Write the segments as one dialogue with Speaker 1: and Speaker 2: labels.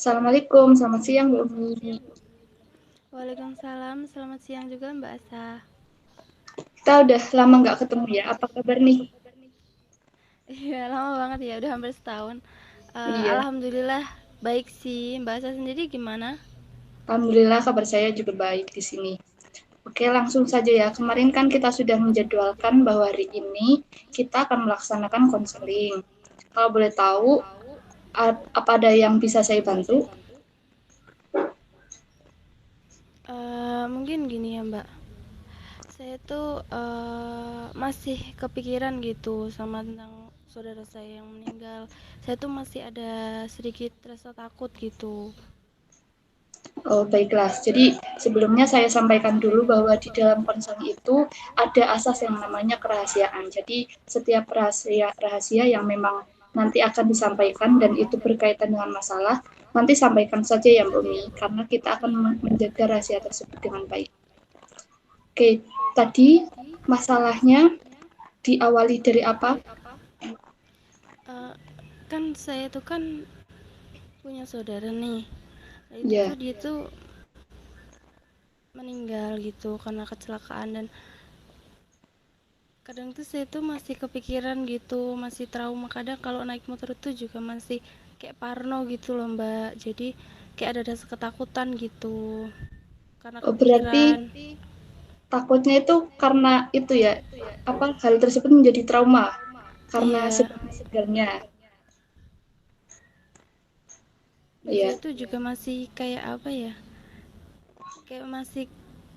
Speaker 1: Assalamualaikum, selamat siang Mbak Umi.
Speaker 2: Waalaikumsalam, selamat siang juga Mbak Asa.
Speaker 1: Kita udah lama nggak ketemu ya, apa kabar nih?
Speaker 2: Iya, lama banget ya, udah hampir setahun.
Speaker 1: Iya,
Speaker 2: Alhamdulillah baik sih. Mbak Asa sendiri gimana?
Speaker 1: Alhamdulillah kabar saya juga baik di sini. Oke, langsung saja ya. Kemarin kan kita sudah menjadwalkan bahwa hari ini kita akan melaksanakan konseling. Kalau boleh tahu, apa ada yang bisa saya bantu?
Speaker 2: Mungkin gini ya Mbak, saya tuh masih kepikiran gitu sama tentang saudara saya yang meninggal. Saya tuh masih ada sedikit rasa takut gitu.
Speaker 1: Oh, baiklah. Jadi sebelumnya saya sampaikan dulu bahwa di dalam konseling itu ada asas yang namanya kerahasiaan. Jadi setiap rahasia yang memang nanti akan disampaikan dan itu berkaitan dengan masalah, nanti sampaikan saja ya Mbak Umi, karena kita akan menjaga rahasia tersebut dengan baik. Oke, tadi masalahnya diawali dari apa?
Speaker 2: Eh, kan saya tuh kan punya saudara nih. Nah, itu tuh
Speaker 1: Ya,
Speaker 2: dia tuh meninggal gitu karena kecelakaan dan kadang tuh saya tuh masih kepikiran gitu, masih trauma. Kadang kalau naik motor tuh juga masih kayak parno gitu loh Mbak. Jadi kayak ada rasa ketakutan gitu karena
Speaker 1: oh, berarti
Speaker 2: kepikiran.
Speaker 1: takutnya itu karena itu ya, apa hal tersebut menjadi trauma karena
Speaker 2: Iya,
Speaker 1: sebab meninggalnya.
Speaker 2: dan saya
Speaker 1: Iya.
Speaker 2: tuh juga masih kayak apa ya, kayak masih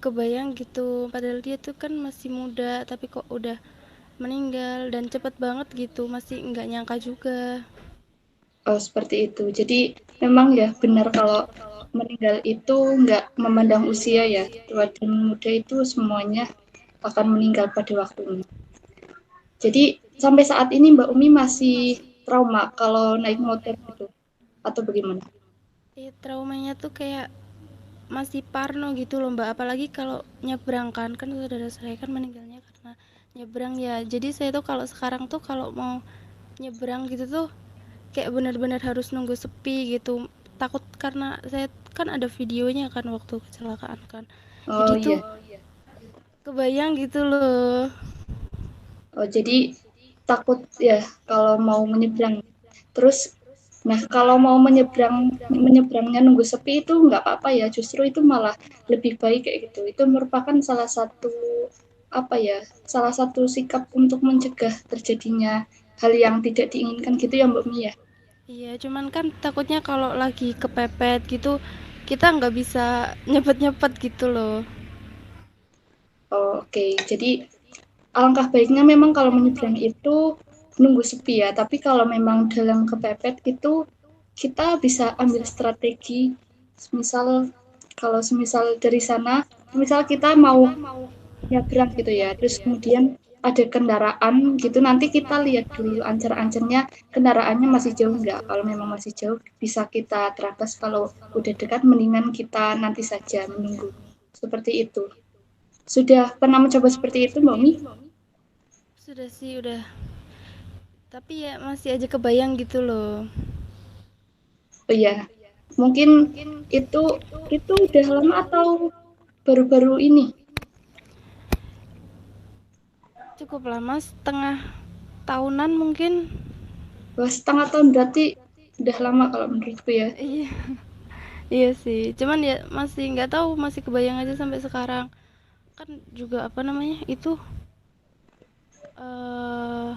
Speaker 2: kebayang gitu. Padahal dia tuh kan masih muda tapi kok udah meninggal dan cepet banget gitu, masih nggak nyangka juga.
Speaker 1: Oh, seperti itu. Jadi memang ya benar kalau meninggal itu nggak memandang usia ya. Tua dan muda itu semuanya akan meninggal pada waktunya. Jadi sampai saat ini Mbak Umi masih trauma kalau naik motor gitu atau bagaimana?
Speaker 2: Traumanya tuh kayak masih parno gitu loh Mbak, apalagi kalau nyebrang kan saudara saya kan meninggalnya karena nyebrang ya. Jadi saya tuh kalau sekarang tuh kalau mau nyebrang gitu tuh kayak benar-benar harus nunggu sepi gitu, takut karena saya kan ada videonya kan waktu kecelakaan kan, jadi
Speaker 1: Oh
Speaker 2: tuh
Speaker 1: iya.
Speaker 2: kebayang gitu loh.
Speaker 1: Oh, jadi takut ya kalau mau menyeberang. Terus, nah kalau mau menyeberangnya nunggu sepi itu nggak apa-apa ya. Justru itu malah lebih baik kayak gitu. Itu merupakan salah satu apa ya, salah satu sikap untuk mencegah terjadinya hal yang tidak diinginkan gitu ya Mbak Mia.
Speaker 2: Iya, cuman kan takutnya kalau lagi kepepet gitu kita nggak bisa nyepet-nyepet gitu loh.
Speaker 1: Oh, oke, jadi alangkah baiknya memang kalau menyeberang itu nunggu sepi ya. Tapi kalau memang dalam kepepet itu kita bisa ambil strategi. Misal kalau semisal dari sana, misal kita mau nyebrang gitu ya, terus kemudian ada kendaraan gitu, nanti kita lihat dulu ancer-ancernya kendaraannya masih jauh nggak. Kalau memang masih jauh, bisa kita terabas. Kalau udah dekat, mendingan kita nanti saja menunggu. Seperti itu. Sudah pernah mencoba seperti itu, Mbak Mi?
Speaker 2: Sudah sih udah, tapi ya masih aja kebayang gitu loh.
Speaker 1: Oh iya, mungkin itu itu udah lama atau baru-baru ini?
Speaker 2: Cukup lama, setengah tahunan mungkin.
Speaker 1: Wah, setengah tahun berarti udah lama kalau menurutku ya.
Speaker 2: Iya, iya sih. Cuman ya masih nggak tahu, masih kebayang aja sampai sekarang. Kan juga apa namanya itu eh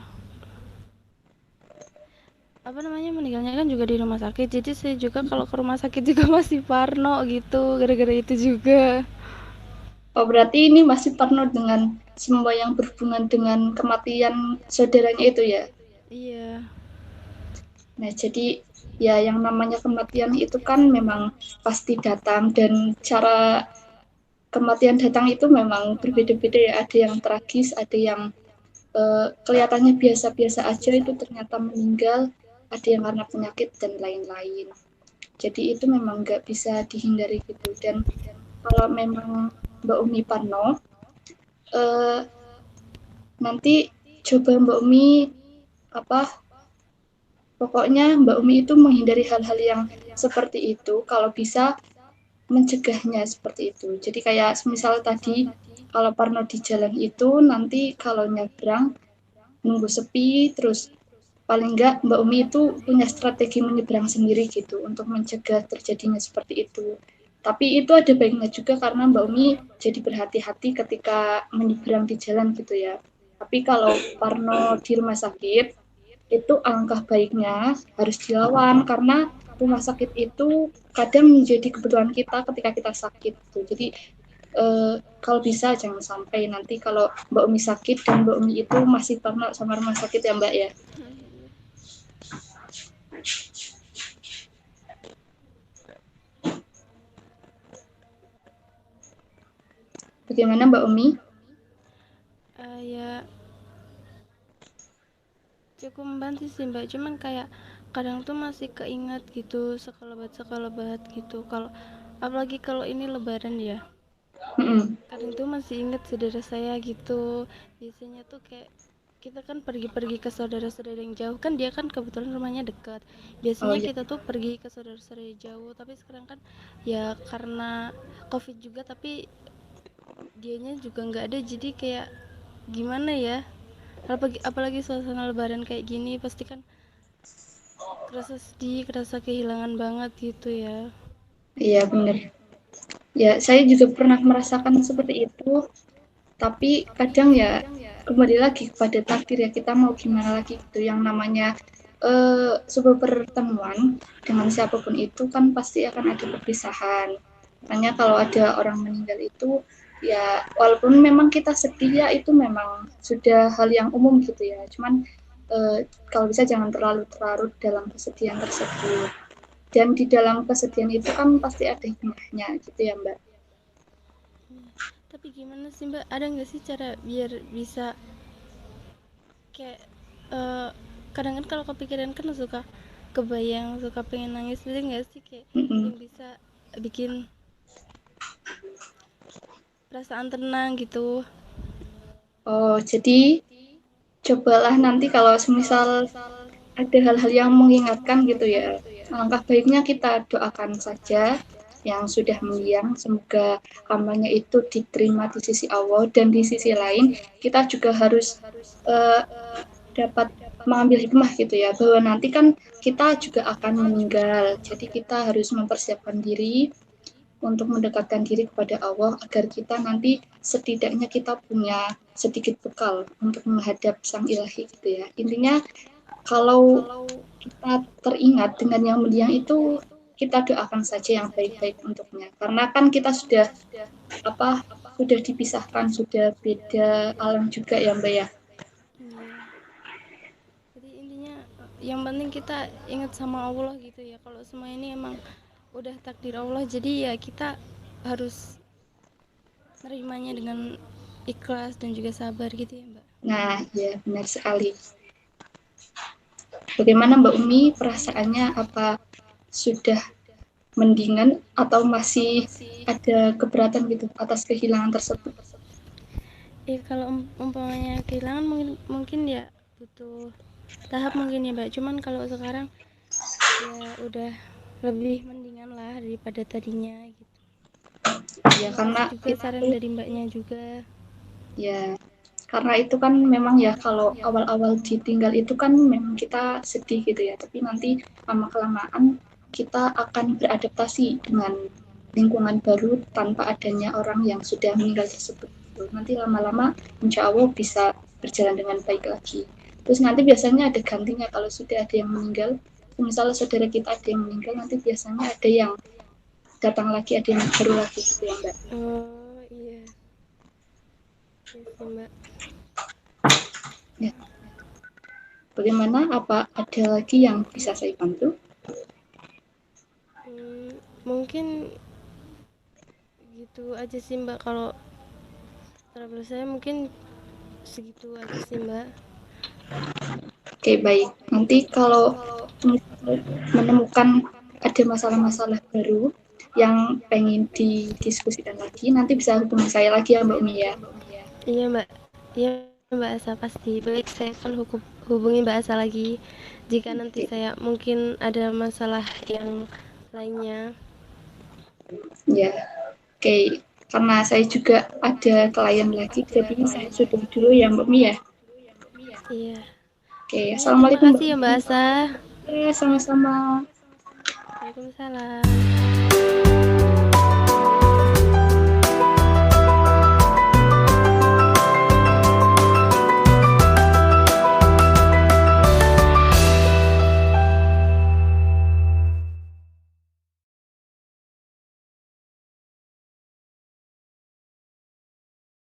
Speaker 2: apa namanya meninggalnya kan juga di rumah sakit. Jadi saya juga kalau ke rumah sakit juga masih parno gitu gara-gara itu juga.
Speaker 1: Oh, berarti ini masih penuh dengan semua yang berhubungan dengan kematian saudaranya itu ya.
Speaker 2: Iya.
Speaker 1: Nah, jadi ya yang namanya kematian itu kan memang pasti datang dan cara kematian datang itu memang berbeda-beda ya. Ada yang tragis, ada yang kelihatannya biasa-biasa aja itu ternyata meninggal, ada yang karena penyakit dan lain-lain. Jadi itu memang nggak bisa dihindari gitu. Dan kalau memang Mbak Umi Parno, eh, nanti coba Mbak Umi apa pokoknya Mbak Umi itu menghindari hal-hal yang seperti itu, kalau bisa mencegahnya seperti itu. Jadi kayak misal tadi kalau parno di jalan itu nanti kalau nyebrang nunggu sepi, terus paling enggak Mbak Umi itu punya strategi menyeberang sendiri gitu untuk mencegah terjadinya seperti itu. Tapi itu ada baiknya juga karena Mbak Umi jadi berhati-hati ketika menyeberang di jalan gitu ya. Tapi kalau Parno di rumah sakit, itu alangkah baiknya harus dilawan karena rumah sakit itu kadang menjadi kebutuhan kita ketika kita sakit. Gitu. Jadi kalau bisa jangan sampai nanti kalau Mbak Umi sakit dan Mbak Umi itu masih Parno sama rumah sakit ya Mbak ya. Bagaimana Mbak Umi?
Speaker 2: Ya cukup membantu sih Mbak, cuman kayak kadang tuh masih keingat gitu sekelebat gitu, kalau apalagi kalau ini lebaran ya, kadang tuh masih inget saudara saya gitu. Biasanya tuh kayak kita kan pergi-pergi ke saudara-saudara yang jauh, kan dia kan kebetulan rumahnya dekat,
Speaker 1: Oh
Speaker 2: biasanya
Speaker 1: iya.
Speaker 2: kita tuh pergi ke saudara-saudara jauh, tapi sekarang kan ya karena covid juga, tapi dianya juga nggak ada, jadi kayak gimana ya, apalagi suasana lebaran kayak gini pasti kan kerasa sedih, kerasa kehilangan banget gitu ya.
Speaker 1: Iya benar. Ya saya juga pernah merasakan seperti itu. Tapi kadang ya kembali lagi kepada takdir ya kita mau gimana lagi gitu. Yang namanya sebuah pertemuan dengan siapapun itu kan pasti akan ada perpisahan. Makanya kalau ada orang meninggal itu ya walaupun memang kita sedih ya itu memang sudah hal yang umum gitu ya. Cuman kalau bisa jangan terlalu terlarut dalam kesedihan tersebut. Dan di dalam kesedihan itu kan pasti ada hikmahnya gitu ya Mbak.
Speaker 2: Tapi gimana sih Mbak, ada nggak sih cara biar bisa kayak eh kadang kan kalau kepikiran kan suka kebayang, suka pengen nangis, ada nggak sih kayak
Speaker 1: Mm-mm.
Speaker 2: yang bisa bikin perasaan tenang gitu?
Speaker 1: Oh, jadi cobalah nanti kalau semisal ada hal-hal yang mengingatkan gitu ya, alangkah baiknya kita doakan saja yang sudah mendiang, semoga amalnya itu diterima di sisi Allah dan di sisi lain kita juga harus uh, dapat mengambil hikmah gitu ya, bahwa nanti kan kita juga akan meninggal, jadi kita harus mempersiapkan diri untuk mendekatkan diri kepada Allah agar kita nanti setidaknya kita punya sedikit bekal untuk menghadap Sang Ilahi gitu ya. Intinya kalau kita teringat dengan yang mendiang itu kita doakan saja yang baik-baik untuknya. Karena kan kita sudah apa sudah dipisahkan, sudah beda alam juga ya Mbak ya.
Speaker 2: Iya. Jadi intinya yang penting kita ingat sama Allah gitu ya. Kalau semua ini emang udah takdir Allah, jadi ya kita harus nerimanya dengan ikhlas dan juga sabar gitu ya Mbak.
Speaker 1: Nah, ya benar sekali. Bagaimana Mbak Umi perasaannya, apa sudah mendingan atau masih ada keberatan gitu atas kehilangan tersebut?
Speaker 2: Kalau umpamanya kehilangan mungkin ya butuh tahap mungkin ya Mbak. Cuman kalau sekarang ya udah lebih mendingan lah daripada tadinya gitu.
Speaker 1: Ya karena
Speaker 2: Makasih juga
Speaker 1: itu
Speaker 2: saran dari Mbaknya juga.
Speaker 1: ya karena itu kan memang ya kalau awal-awal ditinggal itu kan memang kita sedih gitu ya, tapi nanti lama kelamaan kita akan beradaptasi dengan lingkungan baru tanpa adanya orang yang sudah meninggal tersebut. Nanti lama-lama insya Allah bisa berjalan dengan baik lagi. Terus nanti biasanya ada gantinya kalau sudah ada yang meninggal, misalnya saudara kita ada yang meninggal, nanti biasanya ada yang datang lagi, ada yang baru lagi gitu ya Mbak.
Speaker 2: Oh iya, iya sih Mbak.
Speaker 1: Ya. Bagaimana? Apa ada lagi yang bisa saya bantu?
Speaker 2: Mungkin gitu aja sih Mbak, kalau trouble saya mungkin segitu aja sih Mbak.
Speaker 1: Oke, baik. Nanti kalau menemukan ada masalah-masalah baru yang pengen didiskusikan lagi, nanti bisa hubungi saya lagi ya Mbak Umi ya.
Speaker 2: Iya Mbak, iya Mbak Asa, pasti baik, saya akan hubungi Mbak Asa lagi jika nanti
Speaker 1: Oke,
Speaker 2: saya mungkin ada masalah yang lainnya.
Speaker 1: Ya, oke. Karena saya juga ada klien lagi, jadi saya sudah dulu ya Mbak Mia.
Speaker 2: Iya.
Speaker 1: Oke,
Speaker 2: Oke, terima
Speaker 1: Assalamualaikum Mbak
Speaker 2: kasih ya Mbak
Speaker 1: Mia.
Speaker 2: Asa.
Speaker 1: Ya, sama-sama.
Speaker 2: Waalaikumsalam.